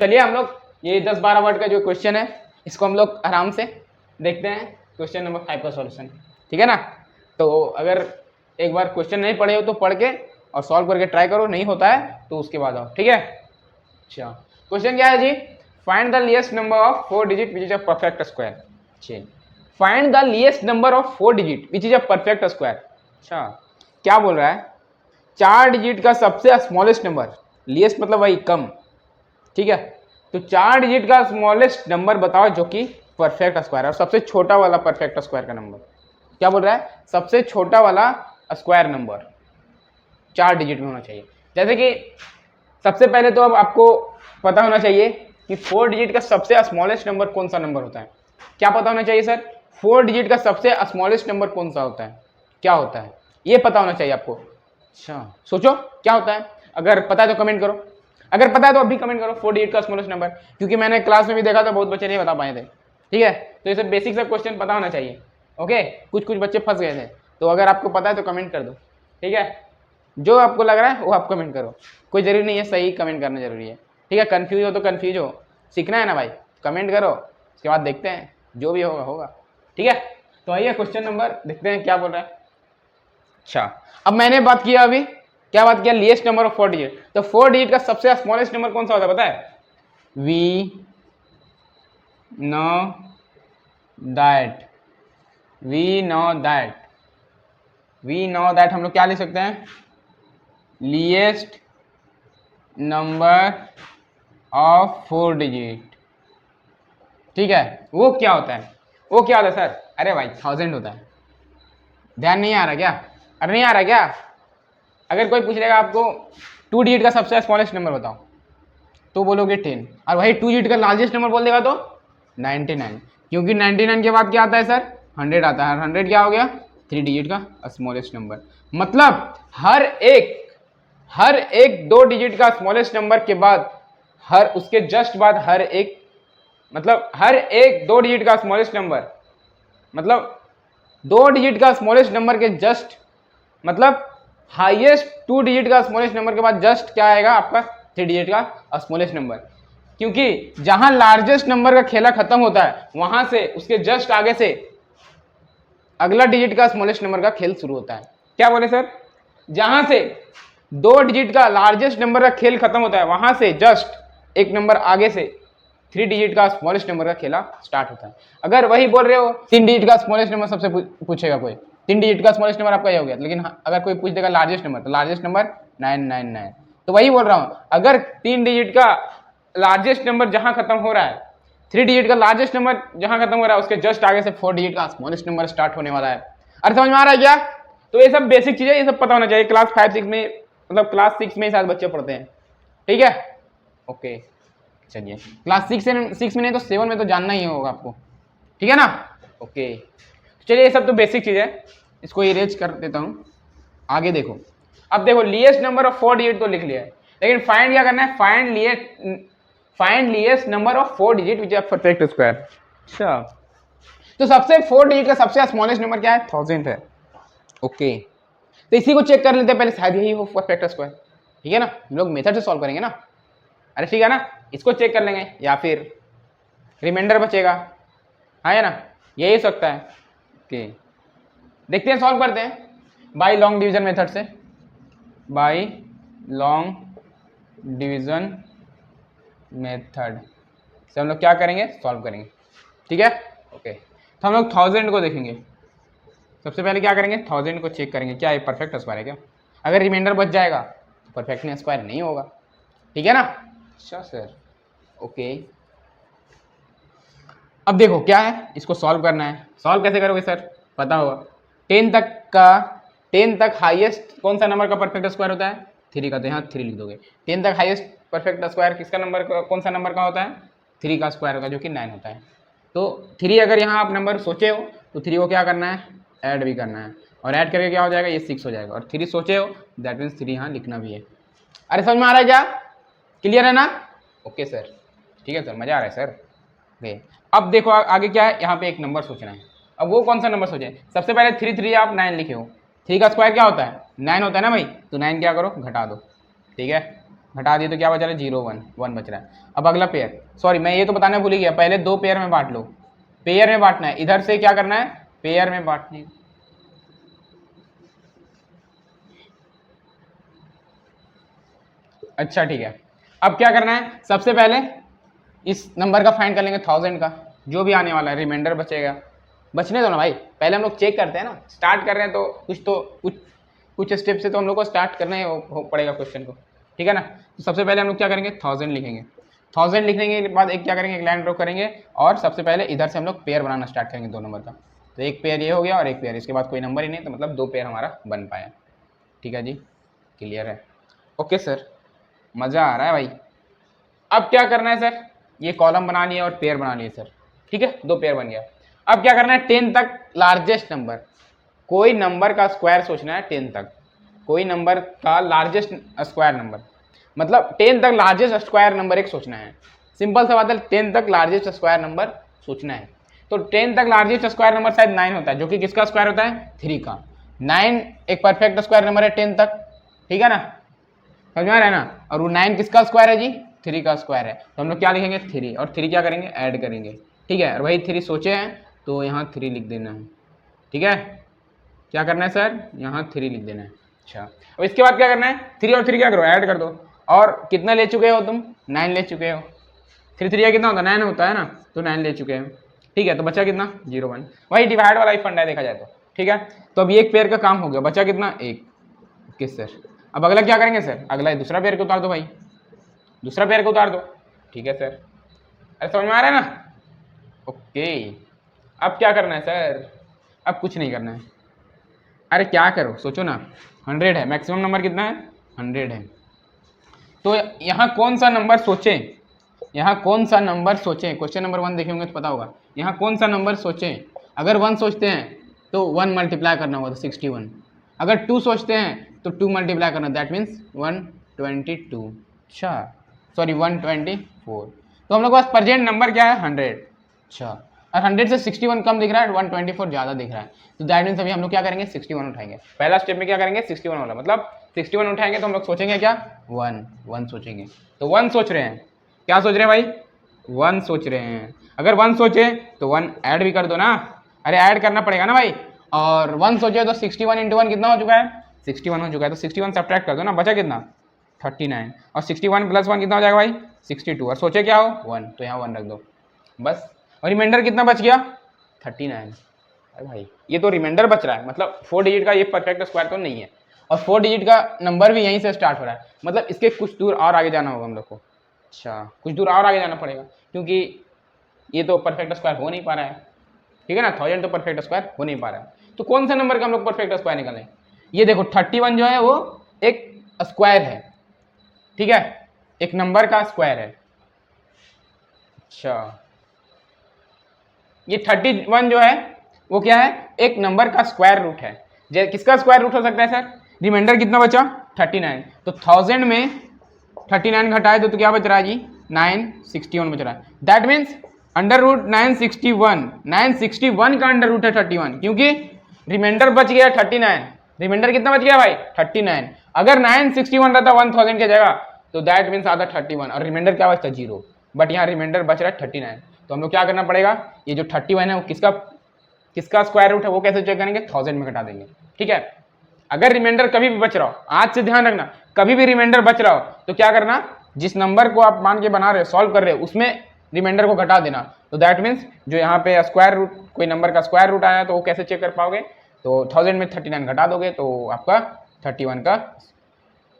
चलिए हम लोग ये 10-12 वर्ड का जो क्वेश्चन है इसको हम लोग आराम से देखते हैं। क्वेश्चन नंबर 5 का सॉल्यूशन, ठीक है ना। तो अगर एक बार क्वेश्चन नहीं पढ़े हो तो पढ़ के और सॉल्व करके ट्राई करो, नहीं होता है तो उसके बाद आओ, ठीक है। अच्छा, क्वेश्चन क्या है जी? Find the least number of 4 digit which is a perfect square. चलिए, find the least number of 4 digit which is a perfect square. अच्छा, क्या बोल रहा है? 4 डिजिट का सबसे स्मॉलेस्ट नंबर, लीस्ट मतलब वही कम, ठीक है। तो 4 डिजिट का स्मॉलेस्ट नंबर बताओ जो कि परफेक्ट स्क्वायर है, और सबसे छोटा वाला परफेक्ट स्क्वायर का नंबर। क्या बोल रहा है? सबसे छोटा वाला स्क्वायर नंबर 4 डिजिट में होना चाहिए। जैसे कि सबसे पहले तो अब आपको पता होना चाहिए कि 4 डिजिट का सबसे स्मॉलेस्ट नंबर कौन सा नंबर होता है। क्या पता होना चाहिए सर? 4 डिजिट का सबसे स्मॉलेस्ट नंबर कौन सा होता है, क्या होता है, ये पता होना चाहिए आपको। अच्छा, सोचो क्या होता है। अगर पता है तो कमेंट करो, अगर पता है तो अभी कमेंट करो 4 डिजिट का स्मॉलेस्ट नंबर, क्योंकि मैंने क्लास में भी देखा था बहुत बच्चे नहीं बता पाए थे, ठीक है। तो ये सब बेसिक सब क्वेश्चन पता होना चाहिए, ओके। कुछ बच्चे फंस गए थे, तो अगर आपको पता है तो कमेंट कर दो, ठीक है। जो आपको लग रहा है वो आप कमेंट करो, कोई जरूरी नहीं है सही कमेंट करना जरूरी है, ठीक है। कंफ्यूज हो तो कंफ्यूज हो, सीखना है ना भाई, कमेंट करो, उसके बाद देखते हैं जो भी होगा होगा, ठीक है। तो आइए क्वेश्चन नंबर देखते हैं क्या बोल रहा है। अच्छा, अब मैंने बात किया अभी, क्या बात किया? Least number of 4 digit. तो 4 डिजिट का सबसे स्मॉलेस्ट नंबर कौन सा होता है पता है? We know that, we know that, we know that हम लोग क्या लिख सकते हैं? लीस्ट नंबर ऑफ 4 डिजिट, ठीक है। वो क्या होता है? वो क्या होता है सर? अरे भाई 1000 होता है। ध्यान नहीं आ रहा क्या? अरे नहीं आ रहा क्या? अगर कोई पूछ लेगा आपको 2 डिजिट का सबसे स्मॉलेस्ट नंबर बताओ, तो बोलोगे 10, और वही 2 डिजिट का लार्जेस्ट नंबर बोल देगा तो 99, क्योंकि 99 के बाद क्या आता है सर? 100 आता है, और 100 क्या हो गया? 3 डिजिट का स्मॉलेस्ट नंबर। मतलब हर एक 2 डिजिट का स्मॉलेस्ट नंबर के बाद, हर उसके जस्ट बाद हर एक, मतलब हर एक 2 डिजिट का स्मॉलेस्ट नंबर, मतलब 2 डिजिट का स्मॉलेस्ट नंबर के जस्ट, मतलब हाईएस्ट 2 डिजिट का स्मॉलेस्ट नंबर के बाद जस्ट क्या आएगा आपका? 3 डिजिट का स्मॉलेस्ट नंबर। क्योंकि जहां लार्जेस्ट नंबर का खेला खत्म होता है, वहां से उसके जस्ट आगे से अगला डिजिट का स्मॉलेस्ट नंबर का खेल शुरू होता है। क्या बोले सर? जहां से 2 डिजिट का लार्जेस्ट नंबर का खेल खत्म होता है, वहां से जस्ट एक नंबर आगे से 3 डिजिट का स्मॉलेस्ट नंबर का खेला स्टार्ट होता है। अगर वही बोल रहे हो 3 डिजिट का स्मॉलेस्ट नंबर सबसे पूछेगा कोई, 3 डिजिट का स्मॉलेस्ट नंबर आपका ये हो गया, लेकिन अगर कोई पूछ देगा लार्जेस्ट नंबर, तो लार्जेस्ट नंबर 999। तो वही बोल रहा हूं, अगर 3 डिजिट का लार्जेस्ट नंबर जहां खत्म हो रहा है, 3 डिजिट का लार्जेस्ट नंबर जहां खत्म हो रहा है, उसके जस्ट आगे से 4 डिजिट का स्मॉलेस्ट नंबर स्टार्ट होने वाला है। अरे समझ में आ रहा है क्या? तो ये सब बेसिक चीजें, ये सब पता होना चाहिए। क्लास 5-6 में, मतलब क्लास 6 में शायद बच्चे पढ़ते हैं, ठीक है, ओके। चलिए, क्लास 6 में नहीं तो 7 में तो जानना ही होगा आपको, ठीक है ना, ओके। चलिए, ये सब तो बेसिक चीज है, इसको इरेज कर देता हूं। आगे देखो, अब देखो लीस्ट नंबर ऑफ 4 डिजिट तो लिख लिया है, लेकिन फाइंड क्या करना है? Find least number of 4 digit which is perfect square. अच्छा, तो सबसे 4 डिजिट का सबसे स्मॉलेस्ट नंबर क्या है? 1000 है, ओके। तो इसी को चेक कर लेते हैं पहले, शायद यही हो परफेक्ट स्क्वायर, ठीक है ना। हम लोग मेथड से सॉल्व करेंगे ना, अरे ठीक है ना, इसको चेक कर लेंगे, या फिर रिमाइंडर बचेगा, हाँ है ना, यही हो सकता है, ओके। देखते हैं, सॉल्व करते हैं बाय लॉन्ग डिवीजन मेथड से। बाय लॉन्ग डिवीजन मेथड से हम लोग क्या करेंगे? सॉल्व करेंगे, ठीक है, ओके। तो हम लोग 1000 को देखेंगे। सबसे पहले क्या करेंगे? 1000 को चेक करेंगे, क्या ये परफेक्ट स्क्वायर है क्या? अगर रिमाइंडर बच जाएगा तो परफेक्ट स्क्वायर नहीं होगा, ठीक है ना। अच्छा सर, ओके। अब देखो क्या है, इसको सॉल्व करना है। सॉल्व कैसे करोगे सर? पता होगा 10 तक हाईएस्ट कौन सा नंबर का परफेक्ट स्क्वायर होता है? 3 का, तो यहाँ 3 लिख दोगे। 10 तक हाईएस्ट परफेक्ट स्क्वायर किसका नंबर, कौन सा नंबर का होता है? 3 का स्क्वायर होगा, जो कि 9 होता है। तो 3 अगर यहाँ आप नंबर सोचे हो तो 3 को क्या करना है? ऐड भी करना है, और ऐड करके क्या हो जाएगा? ये 6 हो जाएगा। और 3 सोचे हो, दैट मीन्स 3 यहाँ लिखना भी है। अरे समझ में आ रहा है क्या? क्लियर है ना? ओके सर, ठीक है सर, मजा आ रहा है सर, ओके। अब देखो आगे क्या है, यहाँ पे एक नंबर सोचना है। अब वो कौन सा नंबर सोचे? सबसे पहले 3 आप 9 लिखे हो, 3 का स्क्वायर क्या होता है? 9 होता है ना भाई, तो 9 क्या करो? घटा दो, ठीक है। घटा दिए तो क्या बच रहा है, 0 1 1 बच रहा है। अब अगला पेयर, सॉरी मैं ये तो बताना भूल ही गया, पहले 2 पेयर में बांट लो, पेयर में बांटना है, इधर से क्या करना है, पेयर में बांटने। अच्छा ठीक है, अब क्या करना है, सबसे पहले इस नंबर का फाइंड कर लेंगे 1000 का, जो भी आने वाला है, रिमाइंडर बचेगा, बचने दो ना भाई, पहले हम लोग चेक करते हैं ना, स्टार्ट कर रहे हैं तो कुछ स्टेप से तो हम लोग को स्टार्ट करना ही हो पड़ेगा क्वेश्चन को, ठीक है ना। तो सबसे पहले हम लोग क्या करेंगे, 1000 लिखेंगे, 1000 लिखने के बाद एक क्या करेंगे, एक लाइन ड्रॉ करेंगे, और सबसे पहले इधर से हम लोग पेयर बनाना स्टार्ट करेंगे 2 नंबर का। तो एक पेयर ये हो गया और एक पेयर, इसके बाद कोई नंबर ही नहीं, तो मतलब 2 पेयर हमारा बन पाया। ठीक है जी, क्लियर है, ओके सर, मज़ा आ रहा है भाई। अब क्या करना है सर, ये कॉलम बना लिए और पेयर बना लिए सर, ठीक है, 2 पेयर बन गया। अब क्या करना है, 10 तक लार्जेस्ट नंबर, कोई नंबर का स्क्वायर सोचना है 10 तक, कोई नंबर का लार्जेस्ट स्क्वायर नंबर, मतलब 10 तक लार्जेस्ट स्क्वायर नंबर एक सोचना है, सिंपल सा बात है, 10 तक लार्जेस्ट स्क्वायर नंबर सोचना है। तो 10 तक लार्जेस्ट स्क्वायर नंबर शायद 9 होता है, जो कि किसका स्क्वायर होता है, 3 का। 9 एक परफेक्ट स्क्वायर नंबर है 10 तक, ठीक है ना, समझ में आ रहा है ना। और वो 9 किसका स्क्वायर है जी, 3 का स्क्वायर है, तो हम लोग क्या लिखेंगे, 3, और 3 क्या करेंगे, ऐड करेंगे, ठीक है। और वही 3 सोचे हैं तो यहाँ 3 लिख देना है, ठीक है। क्या करना है सर, यहाँ 3 लिख देना है। अच्छा, अब इसके बाद क्या करना है, 3 और 3 क्या करो, ऐड कर दो, और कितना ले चुके हो तुम, 9 ले चुके हो, 3 3 कितना होता है, 9 होता है ना, तो 9 ले चुके हो, ठीक है। तो बचा कितना, 0 1, वही डिवाइड वाला ही फंडा है देखा जाए तो, ठीक है। तो अब ये एक पेयर का काम हो गया, बचा कितना, 1, किस सर। अब अगला क्या करेंगे सर, अगला दूसरा पेयर को उतार दो भाई, दूसरा पेयर को उतार दो, ठीक है सर, अरे समझ में आ रहा है ना, ओके। अब क्या करना है सर, अब कुछ नहीं करना है, अरे क्या करो सोचो ना, 100 है, मैक्सिमम नंबर कितना है, 100 है। तो यहाँ कौन सा नंबर सोचें, यहाँ कौन सा नंबर सोचें, क्वेश्चन नंबर 1 देखे होंगे तो पता होगा, यहाँ कौन सा नंबर सोचें। अगर 1 सोचते हैं तो 1 मल्टीप्लाई करना होगा तो 61, अगर 2 सोचते हैं तो 2 मल्टीप्लाई करना, दैट मीन्स 122, अच्छा सॉरी 124। तो हम लोग के पास प्रेजेंट नंबर क्या है, 100, अच्छा, और 100 से 61 कम दिख रहा है, 124 ज़्यादा दिख रहा है, तो दैट मीन्स अभी हम लोग क्या करेंगे, 61 उठाएंगे। पहला स्टेप में क्या करेंगे, 61 वाला, मतलब 61 उठाएंगे तो हम लोग सोचेंगे क्या, 1 सोचेंगे। तो 1 सोच रहे हैं, क्या सोच रहे हैं भाई, 1 सोच रहे हैं। अगर 1 सोचे तो 1 ऐड भी कर दो ना, अरे ऐड करना पड़ेगा ना भाई, और 1 सोचे तो 61 इंटू 1 कितना हो चुका है, 61 हो चुका है, तो 61 सब्ट्रैक्ट कर दो ना, बचा कितना, 39, और 61 प्लस 1 कितना हो जाएगा भाई, 62, और सोचे क्या हो, 1, तो यहाँ 1 रख दो बस। और रिमाइंडर कितना बच गया, 39। अरे भाई ये तो रिमाइंडर बच रहा है, मतलब 4 डिजिट का ये परफेक्ट स्क्वायर तो नहीं है, और 4 डिजिट का नंबर भी यहीं से स्टार्ट हो रहा है, मतलब इसके कुछ दूर और आगे जाना होगा हम लोग को, अच्छा कुछ दूर और आगे जाना पड़ेगा, क्योंकि ये तो परफेक्ट स्क्वायर हो नहीं पा रहा है, ठीक है ना, 1000 तो परफेक्ट स्क्वायर हो नहीं पा रहा है। तो कौन सा नंबर का हम लोग परफेक्ट स्क्वायर निकालें, ये देखो 31 जो है वो एक स्क्वायर है, ठीक है, एक नंबर का स्क्वायर है, अच्छा ये 31 जो है वो क्या है, एक नंबर का स्क्वायर रूट है। किसका स्क्वायर रूट हो सकता है सर, रिमाइंडर कितना बचा, 39, तो 1000 में 39 घटाए तो क्या बच रहा है जी, 961 बच रहा है, दैट मीन्स अंडर रूट 961 का अंडर रूट है 31, क्योंकि रिमाइंडर बच गया 39, रिमाइंडर कितना बच गया भाई, 39, अगर 961 रहता 1000 की जगह तो दैट मीन्स आता 31, और रिमाइंडर क्या बचता 0, बट यहाँ रिमाइंडर बच रहा है 39, तो हम लोग क्या करना पड़ेगा, ये जो 31 है वो किसका स्क्वायर रूट है, वो कैसे चेक करेंगे, 1000 में घटा देंगे, ठीक है। अगर रिमाइंडर कभी भी बच रहा हो, आज से ध्यान रखना, कभी भी रिमाइंडर बच रहा हो तो क्या करना, जिस नंबर को आप मान के बना रहे हो, सॉल्व कर रहे हो, उसमें रिमाइंडर को घटा देना, तो दैट मीन्स जो यहाँ पे स्क्वायर रूट, कोई नंबर का स्क्वायर रूट आया तो वो कैसे चेक कर पाओगे, तो 1000 में 39 घटा दोगे तो आपका 31 का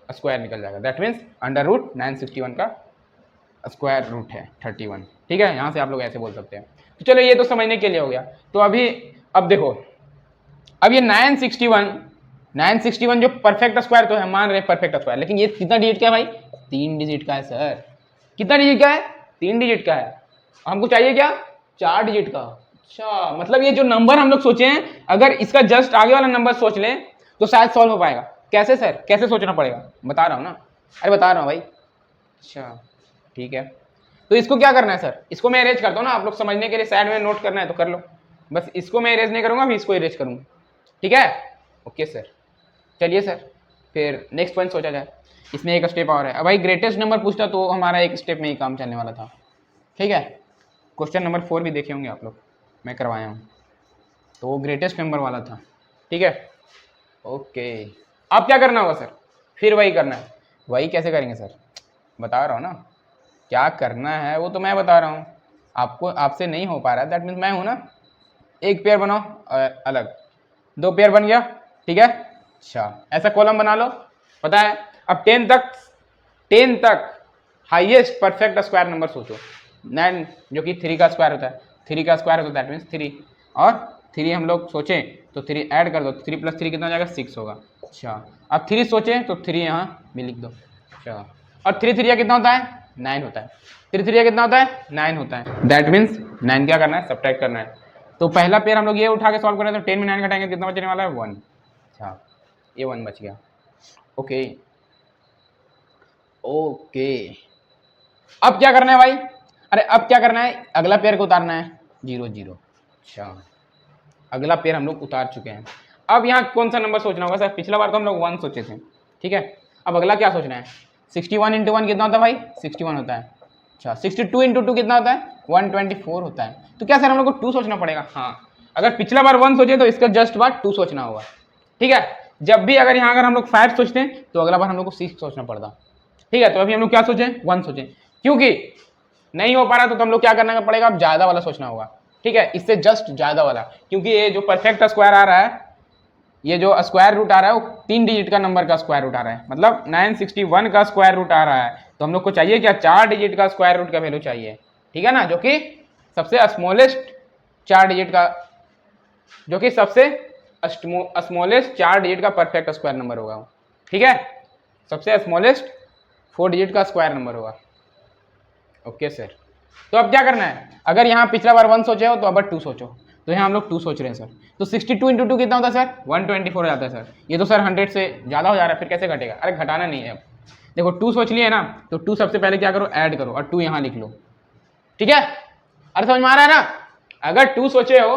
स्क्वायर निकल जाएगा, दैट मीन्स अंडर रूट 961 का स्क्वायर रूट है 31, ठीक है, यहाँ से आप लोग ऐसे बोल सकते हैं। तो चलो ये तो समझने के लिए हो गया। तो अभी अब देखो, अब ये 961 जो परफेक्ट स्क्वायर तो है, मान रहे हैं परफेक्ट स्क्वायर, लेकिन ये कितना डिजिट का है भाई, 3 डिजिट का है सर, कितना डिजिट का है, 3 डिजिट का है, हमको चाहिए क्या, 4 डिजिट का, अच्छा मतलब ये जो नंबर हम लोग सोचे हैं, अगर इसका जस्ट आगे वाला नंबर सोच लें तो शायद सॉल्व हो पाएगा। कैसे सर, कैसे सोचना पड़ेगा, बता रहा हूँ ना, अरे बता रहा हूँ भाई, अच्छा ठीक है। तो इसको क्या करना है सर, इसको मैं अरेंज करता हूँ ना, आप लोग समझने के लिए साइड में नोट करना है तो कर लो, बस इसको मैं अरेंज नहीं करूँगा, अभी इसको अरेंज करूँगा, ठीक है, ओके सर। चलिए सर फिर नेक्स्ट पॉइंट सोचा जाए। इसमें एक स्टेप और है। अब भाई ग्रेटेस्ट नंबर पूछता तो हमारा एक स्टेप में ही काम चलने वाला था, ठीक है। क्वेश्चन नंबर 4 भी देखे होंगे आप लोग, मैं करवाया हूँ, तो वो ग्रेटेस्ट नंबर वाला था, ठीक है। ओके, अब क्या करना होगा सर? फिर वही करना है। वही कैसे करेंगे सर? बता रहा हूँ ना क्या करना है, वो तो मैं बता रहा हूँ आपको, आपसे नहीं हो पा रहा है, दैट मीन्स मैं हूँ ना। एक पेयर बनाओ अलग, 2 पेयर बन गया, ठीक है। अच्छा, ऐसा कॉलम बना लो, पता है। अब 10 तक हाईएस्ट परफेक्ट स्क्वायर नंबर सोचो। 9 जो कि 3 का स्क्वायर होता है, 3 का स्क्वायर होता है, दैट मीन्स 3, और 3 हम लोग सोचें तो 3 ऐड कर दो, 3 + 3 कितना हो जाएगा? 6 होगा। अच्छा, अब 3 सोचें तो 3 यहाँ भी लिख दो। अच्छा, और 3 3 कितना होता है? 9 होता है। 3 3 कितना होता है? 9 होता है। दैट मीन्स 9 क्या करना है? सब्ट्रैक्ट करना है। तो पहला पेयर हम लोग ये उठा के सॉल्व करें तो 10 में 9 घटाएंगे, कितना बचने वाला है? 1। अच्छा, ये 1 बच गया। ओके ओके, अब क्या करना है भाई? अरे अब क्या करना है? अगला पेयर को उतारना है, 0 0। अच्छा, अगला पेयर हम लोग उतार चुके हैं। अब यहाँ कौन सा नंबर सोचना होगा सर? पिछला बार तो हम लोग 1 सोचे थे, ठीक है। अब अगला क्या सोचना है? 61 × 1 कितना होता है भाई? 61 होता है। अच्छा, 62 × 2 कितना होता है? 124 होता है। तो क्या सर हम लोग को 2 सोचना पड़ेगा? हाँ, अगर पिछला बार 1 सोचे तो इसका जस्ट बाद 2 सोचना होगा, ठीक है। जब भी अगर यहाँ अगर हम लोग 5 सोचते हैं तो अगला बार हम लोग को 6 सोचना पड़ता, ठीक है। तो अभी हम लोग क्या सोचें? 1 सोचें, क्योंकि नहीं हो पा रहा तो हम लोग क्या करना पड़ेगा? अब ज्यादा वाला सोचना होगा, ठीक है, इससे जस्ट ज्यादा वाला, क्योंकि ये जो परफेक्ट स्क्वायर आ रहा है, ये जो स्क्वायर रूट आ रहा है वो 3 डिजिट का नंबर का स्क्वायर रूट आ रहा है, मतलब 961 का स्क्वायर रूट आ रहा है। तो हम लोग को चाहिए क्या? 4 डिजिट का स्क्वायर रूट का वैल्यू चाहिए, ठीक है ना, जो कि सबसे स्मॉलेस्ट 4 डिजिट का, जो कि सबसे स्मॉलेस्ट 4 डिजिट का परफेक्ट स्क्वायर नंबर होगा, ठीक है। सबसे स्मॉलेस्ट 4 डिजिट का स्क्वायर नंबर होगा। ओके सर, तो अब क्या करना है? अगर यहाँ पिछला बार 1 सोचे हो तो अब 2 सोचो, तो यहाँ हम लोग 2 सोच रहे हैं सर। तो 62 × 2 कितना होता है सर? 124 हो जाता है सर। ये तो सर 100 से ज़्यादा हो जा रहा है, फिर कैसे घटेगा? अरे घटाना नहीं है। अब देखो 2 सोच लिए ना, तो 2 सबसे पहले क्या करो? ऐड करो, और 2 यहाँ लिख लो, ठीक है। अरे समझ में आ रहा है ना? अगर 2 सोचे हो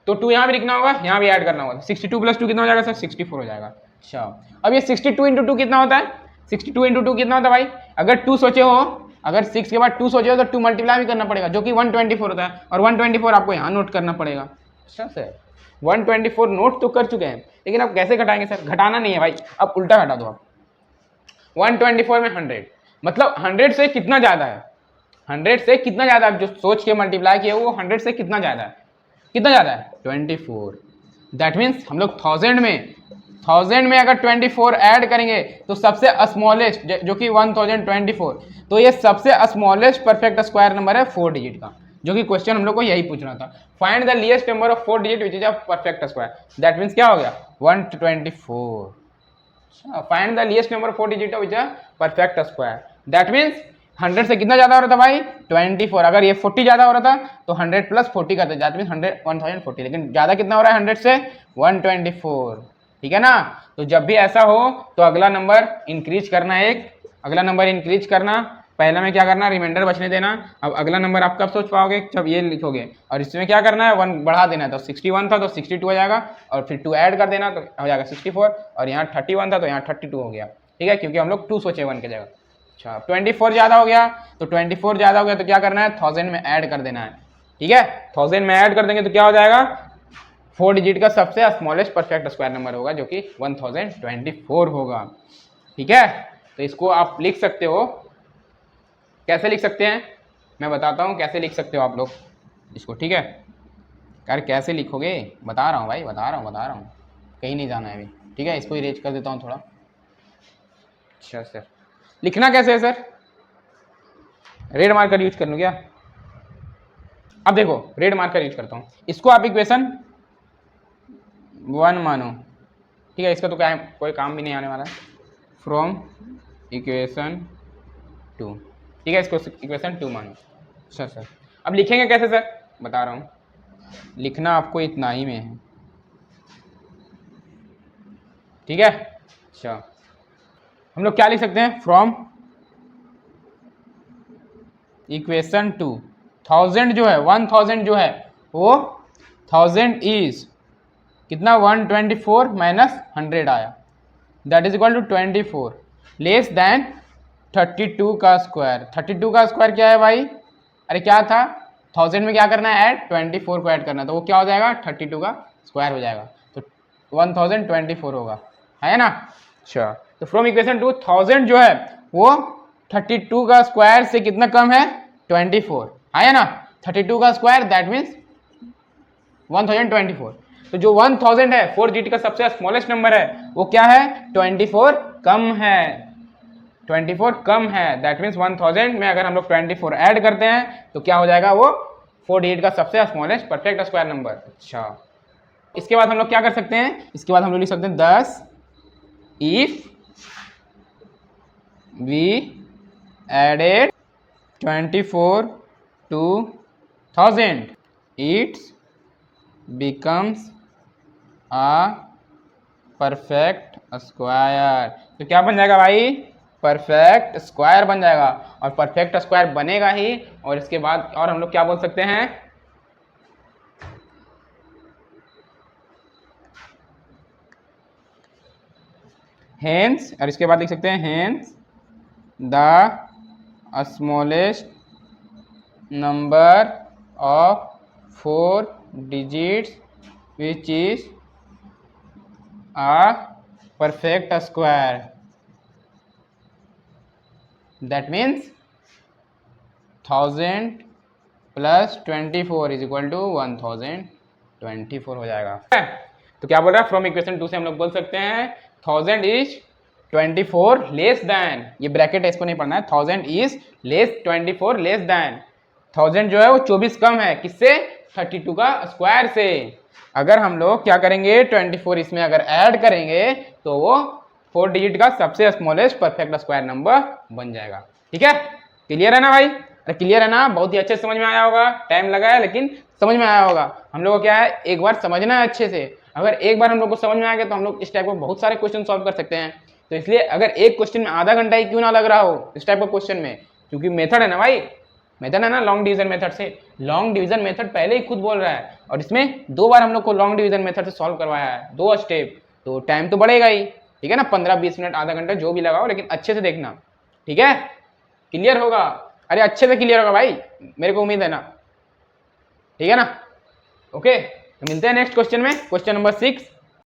तो 2 यहाँ भी लिखना होगा, यहाँ भी ऐड करना होगा। 62 + 2 कितना हो जाएगा सर? 64 हो जाएगा। अच्छा, अब ये 62 × 2 कितना होता है? 62 × 2 कितना होता है भाई? अगर 2 सोचे हो, अगर 6 के बाद 2 सोचे हो तो 2 मल्टीप्लाई भी करना पड़ेगा, जो कि 124 होता है, और 124 आपको यहाँ नोट करना पड़ेगा। अच्छा सर, 124 नोट तो कर चुके हैं, लेकिन अब कैसे घटाएंगे सर? घटाना नहीं है भाई, अब उल्टा घटा दो आप। 124 में 100, मतलब 100 से कितना ज़्यादा है? 100 से कितना ज़्यादा है? जो सोच के मल्टीप्लाई किया वो 100 से कितना ज़्यादा है? कितना ज़्यादा है? 24। दैट मीन्स हम लोग 1000 में अगर 24 ऐड करेंगे तो सबसे स्मॉलेस्ट, जो कि 1024, तो ये सबसे स्मॉलेस्ट परफेक्ट स्क्वायर नंबर है 4 डिजिट का, जो कि क्वेश्चन हम लोग को यही पूछना था। Find the least number of 4 digit which is a perfect square. That means क्या हो गया? 124। Find the least number 4 digit which a perfect square. That means 100 से कितना ज्यादा हो रहा था भाई? 24। अगर ये 40 ज्यादा हो रहा था तो 100 + 40 का था, दैट मीन्स 1040, लेकिन ज्यादा कितना हो रहा है 100 से? 124, ठीक है ना। तो जब भी ऐसा हो तो अगला नंबर इंक्रीज करना, अगला नंबर इंक्रीज करना, पहले में क्या करना? रिमाइंडर बचने देना। अब अगला नंबर आप कब सोच पाओगे? जब ये लिखोगे, और इसमें क्या करना है? 1 बढ़ा देना है, तो 61 था तो 62 हो जाएगा, और फिर 2 ऐड कर देना तो हो जाएगा 64, और यहाँ 31 था तो यहाँ 32 हो गया, ठीक है, क्योंकि हम लोग 2 सोचे 1 की जगह। अच्छा, 24 ज़्यादा हो गया, तो 24 ज़्यादा हो गया तो क्या करना है? 1000 में ऐड कर देना है, ठीक है। 1000 में ऐड कर देंगे तो क्या हो जाएगा? 4 डिजिट का सबसे स्मॉलेस्ट परफेक्ट स्क्वायर नंबर होगा, जो कि 1024 होगा, ठीक है। तो इसको आप लिख सकते हो, कैसे लिख सकते हैं मैं बताता हूँ कैसे लिख सकते हो आप लोग इसको, ठीक है। यार कैसे लिखोगे? बता रहा हूँ भाई, बता रहा हूँ, कहीं नहीं जाना है अभी, ठीक है। इसको इरेज कर देता हूँ थोड़ा। अच्छा सर, लिखना कैसे है सर? रेड मार्कर यूज कर लूँ क्या? अब देखो, रेड मार्कर यूज करता हूँ, इसको आप इक्वेशन 1 मानो, ठीक है। इसका तो क्या कोई काम भी नहीं आने वाला है। फ्रॉम इक्वेशन 2, ठीक है, इसको इक्वेशन 2 मानो। अच्छा सर, अब लिखेंगे कैसे सर? बता रहा हूँ, लिखना आपको इतना ही में है, ठीक है। अच्छा, हम लोग क्या लिख सकते हैं? फ्रॉम इक्वेशन 2, 1000 जो है, 1000 जो है वो 1000 इज कितना? 124 - 100 आया, that is equal to 24। Less than 32 का स्क्वायर। 32 का स्क्वायर क्या है भाई? अरे क्या था, 1000 में क्या करना है, ऐड 24 को ऐड करना है, तो वो क्या हो जाएगा, 32 का स्क्वायर हो जाएगा, तो 1024 होगा, है ना। अच्छा, तो फ्रॉम इक्वेशन 2000 जो है वो 32 का स्क्वायर से कितना कम है, 24, है ना। 32 का स्क्वायर दैट मीन्स 1024। तो जो 1000 है 4 डिजिट का सबसे स्मॉलेस्ट नंबर है वो क्या है, 24 कम है, 24 कम है, दैट मीन्स 1000 में अगर हम लोग 24 ऐड करते हैं तो क्या हो जाएगा, वो 4 डिजिट का सबसे स्मॉलेस्ट परफेक्ट स्क्वायर नंबर। अच्छा, इसके बाद हम लोग क्या कर सकते हैं, इसके बाद हम लोग लिख सकते हैं 10 if we added 24 to 1000 it's becomes a perfect square. तो क्या बन जाएगा भाई, परफेक्ट स्क्वायर बन जाएगा, और परफेक्ट स्क्वायर बनेगा ही। और इसके बाद और हम लोग क्या बोल सकते हैं, हेंस, और इसके बाद लिख सकते हैं hence the smallest number of 4 digits which is a perfect square, that means 1000 plus 24 is equal to 1024 हो जाएगा। तो क्या बोल रहा है, फ्रॉम इक्वेशन 2 से हम लोग बोल सकते हैं 1000 इज 24 लेस देन, ये ब्रैकेट है इसको नहीं पढ़ना है, 1000 इज लेस 24 लेस देन, 1000 जो है वो 24 कम है, किससे, 32 का स्क्वायर से। अगर हम लोग क्या करेंगे, 24 इसमें अगर ऐड करेंगे तो वो 4 डिजिट का सबसे स्मॉलेस्ट परफेक्ट स्क्वायर नंबर बन जाएगा। ठीक है, क्लियर है ना भाई? अरे क्लियर है ना, बहुत ही अच्छे से समझ में आया होगा, टाइम लगा है लेकिन समझ में आया होगा। हम लोग को क्या है, एक बार समझना है अच्छे से, अगर एक बार हम लोग को समझ में आ गया तो हम लोग इस टाइप को बहुत सारे क्वेश्चन सॉल्व कर सकते हैं। तो इसलिए अगर एक क्वेश्चन में आधा घंटा ही क्यों ना लग रहा हो इस टाइप का क्वेश्चन में, क्योंकि मेथड है ना भाई, मेथड है ना लॉन्ग डिवीजन मेथड से, लॉन्ग डिवीजन मेथड पहले ही खुद बोल रहा है, और इसमें 2 बार हम लोग को लॉन्ग डिवीजन मेथड से सॉल्व करवाया है, 2 स्टेप, तो टाइम तो बढ़ेगा ही, ठीक है ना, 15-20 मिनट आधा घंटा जो भी लगाओ, लेकिन अच्छे से देखना, ठीक है, क्लियर होगा। अरे अच्छे से क्लियर होगा भाई, मेरे को उम्मीद है ना, ठीक है ना। ओके, तो मिलते हैं नेक्स्ट क्वेश्चन में, क्वेश्चन नंबर 6।